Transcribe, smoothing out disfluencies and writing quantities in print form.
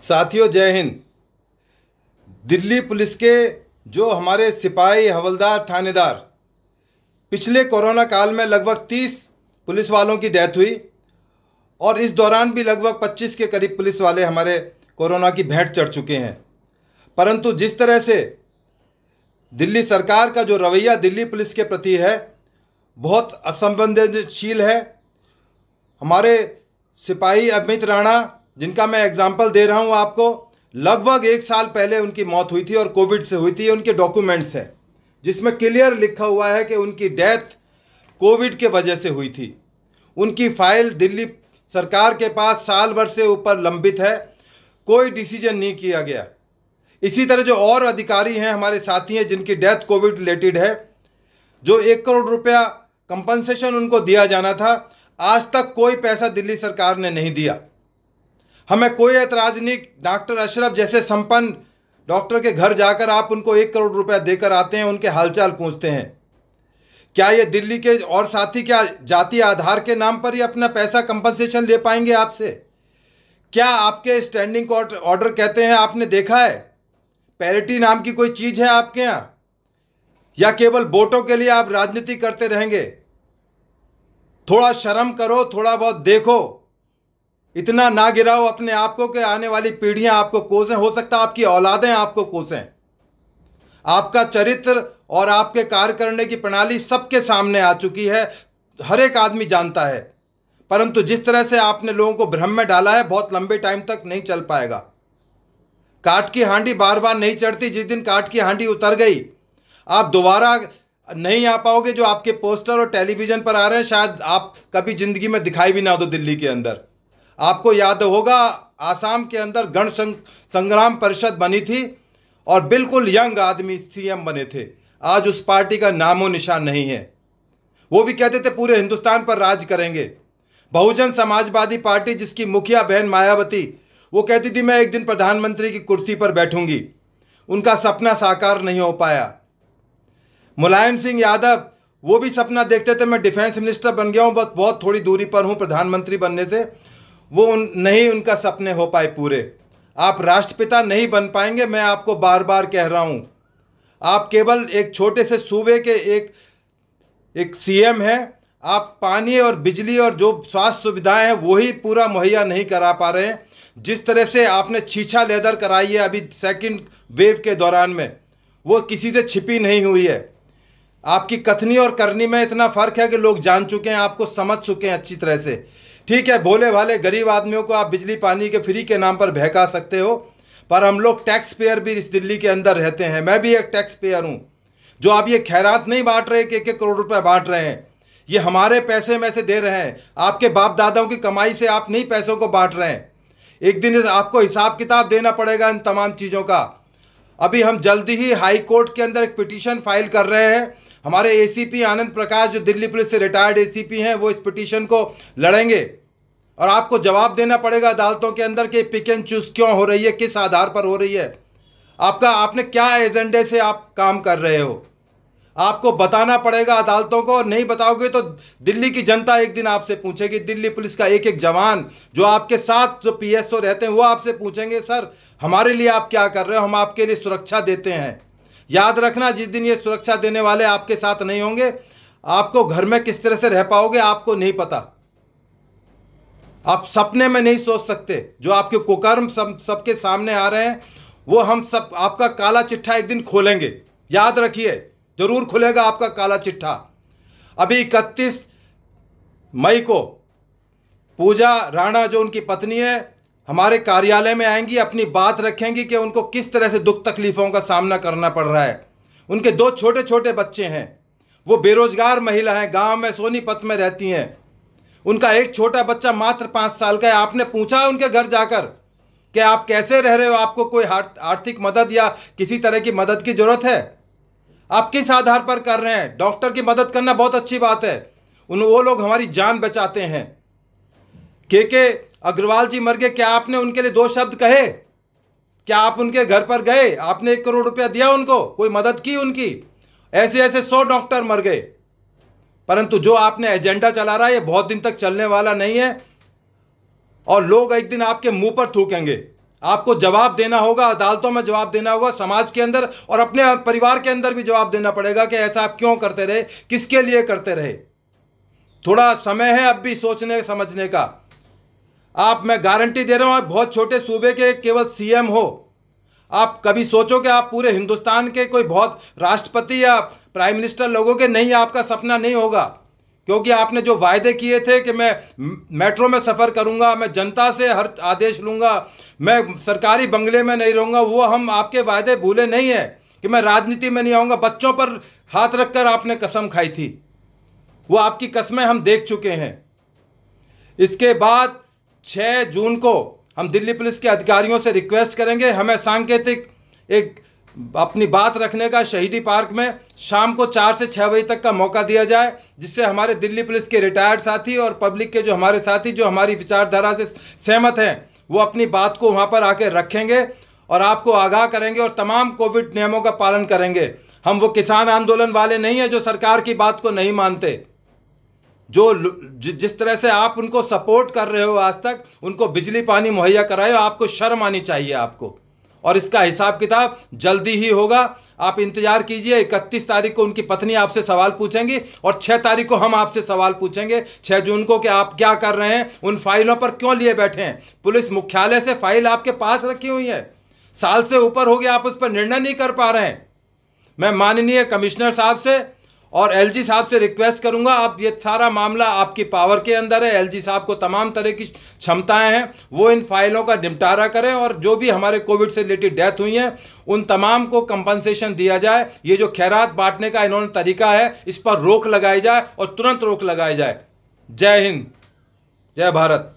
साथियों, जय हिंद। दिल्ली पुलिस के जो हमारे सिपाही, हवलदार, थानेदार, पिछले कोरोना काल में लगभग 30 पुलिस वालों की डेथ हुई और इस दौरान भी लगभग 25 के करीब पुलिस वाले हमारे कोरोना की भेंट चढ़ चुके हैं। परंतु जिस तरह से दिल्ली सरकार का जो रवैया दिल्ली पुलिस के प्रति है, बहुत असंवेदनशील है। हमारे सिपाही अमित राणा, जिनका मैं एग्जाम्पल दे रहा हूं आपको, लगभग 1 साल पहले उनकी मौत हुई थी और कोविड से हुई थी। उनके डॉक्यूमेंट्स हैं जिसमें क्लियर लिखा हुआ है कि उनकी डेथ कोविड के वजह से हुई थी। उनकी फाइल दिल्ली सरकार के पास साल भर से ऊपर लंबित है, कोई डिसीजन नहीं किया गया। इसी तरह जो और अधिकारी हैं, हमारे साथी हैं, जिनकी डेथ कोविड रिलेटेड है, जो 1 करोड़ रुपया कंपनसेशन उनको दिया जाना था, आज तक कोई पैसा दिल्ली सरकार ने नहीं दिया। हमें कोई एतराज नहीं। डॉक्टर अशरफ जैसे संपन्न डॉक्टर के घर जाकर आप उनको 1 करोड़ रुपया देकर आते हैं, उनके हालचाल पूछते हैं। क्या ये दिल्ली के और साथी क्या जाति आधार के नाम पर ही अपना पैसा कंपनसेशन ले पाएंगे आपसे? क्या आपके स्टैंडिंग कोर्ट ऑर्डर कहते हैं, आपने देखा है? पैरिटी नाम की कोई चीज है आपके यहां, या केवल वोटों के लिए आप राजनीति करते रहेंगे? थोड़ा शर्म करो, थोड़ा बहुत देखो। इतना ना गिराओ अपने आप को कि आने वाली पीढ़ियां आपको कोसें, हो सकता है आपकी औलादें आपको कोसें। आपका चरित्र और आपके कार्य करने की प्रणाली सबके सामने आ चुकी है, हर एक आदमी जानता है। परंतु जिस तरह से आपने लोगों को भ्रम में डाला है, बहुत लंबे टाइम तक नहीं चल पाएगा। काठ की हांडी बार बार नहीं चढ़ती। जिस दिन काठ की हांडी उतर गई, आप दोबारा नहीं आ पाओगे। जो आपके पोस्टर और टेलीविजन पर आ रहे हैं, शायद आप कभी जिंदगी में दिखाई भी ना दो दिल्ली के अंदर। आपको याद होगा, आसाम के अंदर गण संग्राम परिषद बनी थी और बिल्कुल यंग आदमी सीएम बने थे। आज उस पार्टी का नामो निशान नहीं है। वो भी कहते थे पूरे हिंदुस्तान पर राज करेंगे। बहुजन समाजवादी पार्टी, जिसकी मुखिया बहन मायावती, वो कहती थी मैं एक दिन प्रधानमंत्री की कुर्सी पर बैठूंगी। उनका सपना साकार नहीं हो पाया। मुलायम सिंह यादव, वो भी सपना देखते थे मैं डिफेंस मिनिस्टर बन गया हूं, बस बहुत थोड़ी दूरी पर हूं प्रधानमंत्री बनने से। वो नहीं, उनका सपने हो पाए पूरे। आप राष्ट्रपिता नहीं बन पाएंगे, मैं आपको बार बार कह रहा हूं। आप केवल एक छोटे से सूबे के एक सीएम हैं। आप पानी और बिजली और जो स्वास्थ्य सुविधाएं हैं वही पूरा मुहैया नहीं करा पा रहे हैं। जिस तरह से आपने छीछा लेदर कराई है अभी सेकंड वेव के दौरान में, वो किसी से छिपी नहीं हुई है। आपकी कथनी और करनी में इतना फर्क है कि लोग जान चुके हैं, आपको समझ चुके हैं अच्छी तरह से। ठीक है, भोले भाले गरीब आदमियों को आप बिजली पानी के फ्री के नाम पर बहका सकते हो, पर हम लोग टैक्स पेयर भी इस दिल्ली के अंदर रहते हैं। मैं भी एक टैक्स पेयर हूं। जो आप ये खैरात नहीं बांट रहे कि 1-1 करोड़ रुपए बांट रहे हैं, ये हमारे पैसे में से दे रहे हैं। आपके बाप दादाओं की कमाई से आप नहीं पैसों को बांट रहे हैं। एक दिन आपको हिसाब किताब देना पड़ेगा इन तमाम चीजों का। अभी हम जल्दी ही हाई कोर्ट के अंदर एक पिटीशन फाइल कर रहे हैं। हमारे एसीपी आनंद प्रकाश, जो दिल्ली पुलिस से रिटायर्ड एसीपी हैं, वो इस पिटीशन को लड़ेंगे और आपको जवाब देना पड़ेगा अदालतों के अंदर कि पिक एंड चूज क्यों हो रही है, किस आधार पर हो रही है, आपने क्या एजेंडे से आप काम कर रहे हो। आपको बताना पड़ेगा अदालतों को, और नहीं बताओगे तो दिल्ली की जनता एक दिन आपसे पूछेगी। दिल्ली पुलिस का एक एक जवान, जो आपके साथ जो पीएसओ रहते हैं, वो आपसे पूछेंगे सर हमारे लिए आप क्या कर रहे हो, हम आपके लिए सुरक्षा देते हैं। याद रखना, जिस दिन ये सुरक्षा देने वाले आपके साथ नहीं होंगे, आपको घर में किस तरह से रह पाओगे आपको नहीं पता। आप सपने में नहीं सोच सकते। जो आपके कुकर्म सबके सामने आ रहे हैं, वो हम सब आपका काला चिट्ठा एक दिन खोलेंगे। याद रखिए, जरूर खुलेगा आपका काला चिट्ठा। अभी 31 मई को पूजा राणा, जो उनकी पत्नी है, हमारे कार्यालय में आएंगी, अपनी बात रखेंगी कि उनको किस तरह से दुख तकलीफों का सामना करना पड़ रहा है। उनके 2 छोटे छोटे बच्चे हैं, वो बेरोजगार महिला हैं, गांव में सोनीपत में रहती हैं। उनका एक छोटा बच्चा मात्र 5 साल का है। आपने पूछा उनके घर जाकर कि आप कैसे रह रहे हो, आपको कोई आर्थिक मदद या किसी तरह की मदद की जरूरत है? आप किस आधार पर कर रहे हैं? डॉक्टर की मदद करना बहुत अच्छी बात है, वो लोग हमारी जान बचाते हैं। के अग्रवाल जी मर गए, क्या आपने उनके लिए 2 शब्द कहे? क्या आप उनके घर पर गए? आपने 1 करोड़ रुपया दिया उनको? कोई मदद की उनकी? ऐसे ऐसे 100 डॉक्टर मर गए। परंतु जो आपने एजेंडा चला रहा है, ये बहुत दिन तक चलने वाला नहीं है और लोग एक दिन आपके मुंह पर थूकेंगे। आपको जवाब देना होगा, अदालतों में जवाब देना होगा, समाज के अंदर और अपने परिवार के अंदर भी जवाब देना पड़ेगा कि ऐसा आप क्यों करते रहे, किसके लिए करते रहे। थोड़ा समय है अब भी सोचने समझने का। मैं गारंटी दे रहा हूं, आप बहुत छोटे सूबे के केवल सीएम हो, आप कभी सोचो कि आप पूरे हिंदुस्तान के कोई बहुत राष्ट्रपति या प्राइम मिनिस्टर लोगों के नहीं, आपका सपना नहीं होगा, क्योंकि आपने जो वायदे किए थे कि मैं मेट्रो में सफर करूंगा, मैं जनता से हर आदेश लूंगा, मैं सरकारी बंगले में नहीं रहूंगा, वो हम आपके वायदे भूले नहीं है। कि मैं राजनीति में नहीं आऊंगा, बच्चों पर हाथ रखकर आपने कसम खाई थी, वो आपकी कसमें हम देख चुके हैं। इसके बाद 6 जून को हम दिल्ली पुलिस के अधिकारियों से रिक्वेस्ट करेंगे, हमें सांकेतिक एक अपनी बात रखने का शहीदी पार्क में शाम को 4 से 6 बजे तक का मौका दिया जाए, जिससे हमारे दिल्ली पुलिस के रिटायर्ड साथी और पब्लिक के जो हमारे साथी जो हमारी विचारधारा से सहमत हैं, वो अपनी बात को वहां पर आके रखेंगे और आपको आगाह करेंगे और तमाम कोविड नियमों का पालन करेंगे। हम वो किसान आंदोलन वाले नहीं है जो सरकार की बात को नहीं मानते। जो जिस तरह से आप उनको सपोर्ट कर रहे हो आज तक, उनको बिजली पानी मुहैया कराए, आपको शर्म आनी चाहिए आपको। और इसका हिसाब किताब जल्दी ही होगा, आप इंतजार कीजिए। 31 तारीख को उनकी पत्नी आपसे सवाल पूछेंगी और 6 तारीख को हम आपसे सवाल पूछेंगे, 6 जून को, कि आप क्या कर रहे हैं, उन फाइलों पर क्यों लिए बैठे हैं। पुलिस मुख्यालय से फाइल आपके पास रखी हुई है, साल से ऊपर हो गया, आप उस पर निर्णय नहीं कर पा रहे हैं। मैं माननीय कमिश्नर साहब से और एलजी साहब से रिक्वेस्ट करूंगा, आप ये सारा मामला आपकी पावर के अंदर है, एलजी साहब को तमाम तरह की क्षमताएं हैं, वो इन फाइलों का निपटारा करें और जो भी हमारे कोविड से रिलेटेड डेथ हुई हैं उन तमाम को कंपनसेशन दिया जाए। ये जो खैरात बांटने का इन्होंने तरीका है, इस पर रोक लगाई जाए और तुरंत रोक लगाई जाए। जय हिंद, जय भारत।